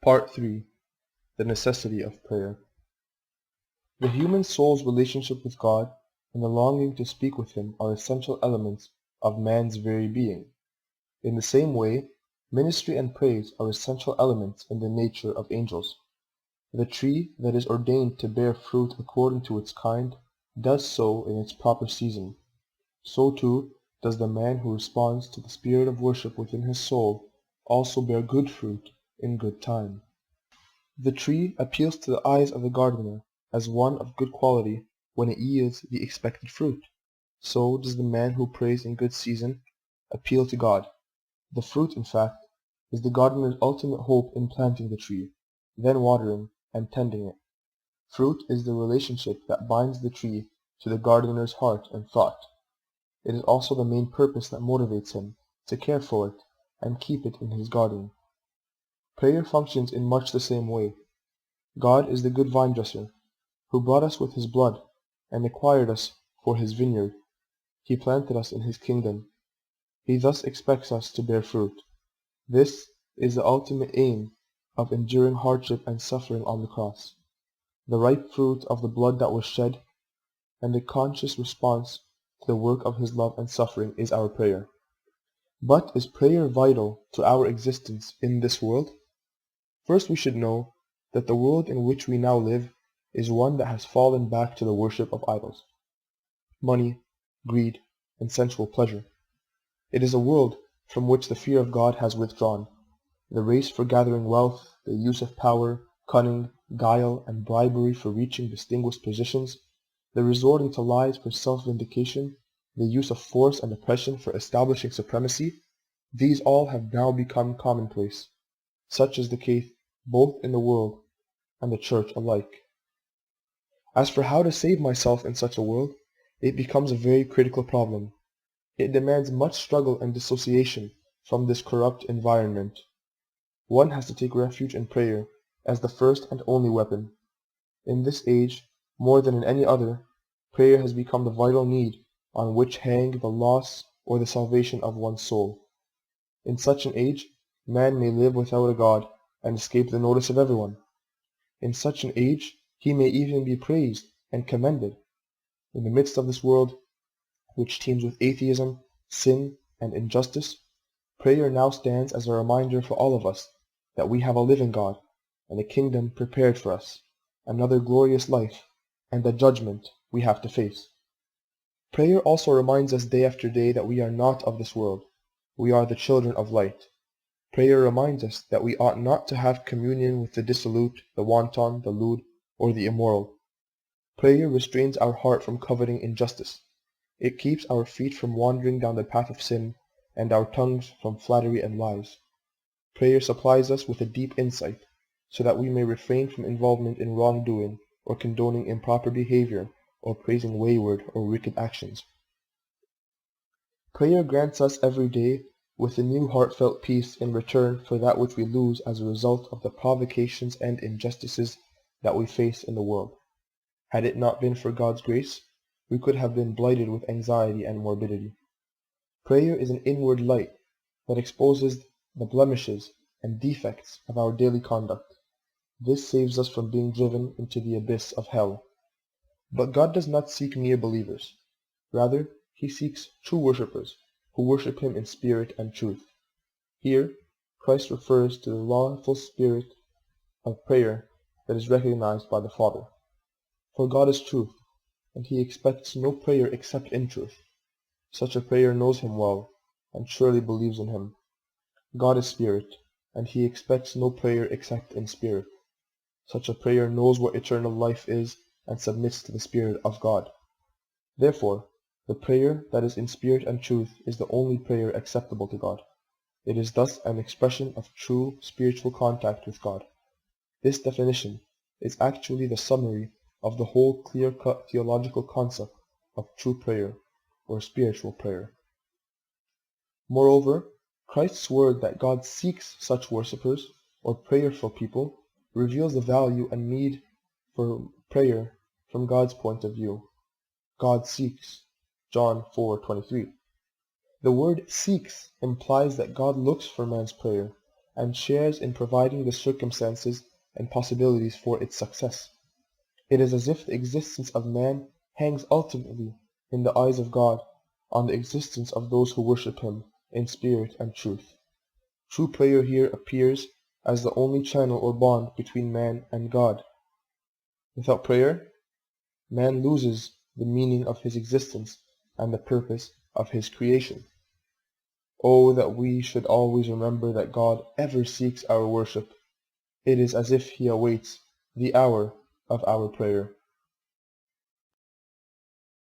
Part 3. The necessity of prayer. The human soul's relationship with God and the longing to speak with Him are essential elements of man's very being. In the same way, ministry and praise are essential elements in the nature of angels. The tree that is ordained to bear fruit according to its kind does so in its proper season. So too does the man who responds to the spirit of worship within his soul also bear good fruit in good time. The tree appeals to the eyes of the gardener as one of good quality when it yields the expected fruit. So does the man who prays in good season appeal to God. The fruit, in fact, is the gardener's ultimate hope in planting the tree, then watering and tending it. Fruit is the relationship that binds the tree to the gardener's heart and thought. It is also the main purpose that motivates him to care for it and keep it in his garden. Prayer functions in much the same way. God is the good vine-dresser, who bought us with His blood and acquired us for His vineyard. He planted us in His kingdom. He thus expects us to bear fruit. This is the ultimate aim of enduring hardship and suffering on the cross, the ripe fruit of the blood that was shed, and the conscious response to the work of His love and suffering is our prayer. But is prayer vital to our existence in this world? First, we should know that the world in which we now live is one that has fallen back to the worship of idols, money, greed, and sensual pleasure. It is a world from which the fear of God has withdrawn. The race for gathering wealth, the use of power, cunning, guile, and bribery for reaching distinguished positions, the resorting to lies for self-vindication, the use of force and oppression for establishing supremacy, these all have now become commonplace. Such is the case both in the world and the church alike. As for how to save myself in such a world, it becomes a very critical problem. It demands much struggle and dissociation from this corrupt environment. One has to take refuge in prayer as the first and only weapon. In this age, more than in any other, prayer has become the vital need on which hang the loss or the salvation of one's soul. In such an age, man may live without a God and escape the notice of everyone. In such an age, he may even be praised and commended. In the midst of this world, which teems with atheism, sin, and injustice, prayer now stands as a reminder for all of us that we have a living God and a kingdom prepared for us, another glorious life, and a judgment we have to face. Prayer also reminds us day after day that we are not of this world. We are the children of light. Prayer reminds us that we ought not to have communion with the dissolute, the wanton, the lewd, or the immoral. Prayer restrains our heart from coveting injustice. It keeps our feet from wandering down the path of sin, and our tongues from flattery and lies. Prayer supplies us with a deep insight, so that we may refrain from involvement in wrongdoing, or condoning improper behavior, or praising wayward or wicked actions. Prayer grants us every day with a new heartfelt peace in return for that which we lose as a result of the provocations and injustices that we face in the world. Had it not been for God's grace, we could have been blighted with anxiety and morbidity. Prayer is an inward light that exposes the blemishes and defects of our daily conduct. This saves us from being driven into the abyss of hell. But God does not seek mere believers. Rather, He seeks true worshippers who worship Him in spirit and truth. Here, Christ refers to the lawful spirit of prayer that is recognized by the Father. For God is truth, and He expects no prayer except in truth. Such a prayer knows Him well, and surely believes in Him. God is spirit, and He expects no prayer except in spirit. Such a prayer knows what eternal life is, and submits to the Spirit of God. Therefore, the prayer that is in spirit and truth is the only prayer acceptable to God. It is thus an expression of true spiritual contact with God. This definition is actually the summary of the whole clear-cut theological concept of true prayer, or spiritual prayer. Moreover, Christ's word that God seeks such worshippers, or prayerful people, reveals the value and need for prayer from God's point of view. God seeks. John 4:23. The word seeks implies that God looks for man's prayer, and shares in providing the circumstances and possibilities for its success. It is as if the existence of man hangs ultimately, in the eyes of God, on the existence of those who worship Him in spirit and truth. True prayer here appears as the only channel or bond between man and God. Without prayer, man loses the meaning of his existence and the purpose of his creation. Oh, that we should always remember that God ever seeks our worship. It is as if He awaits the hour of our prayer.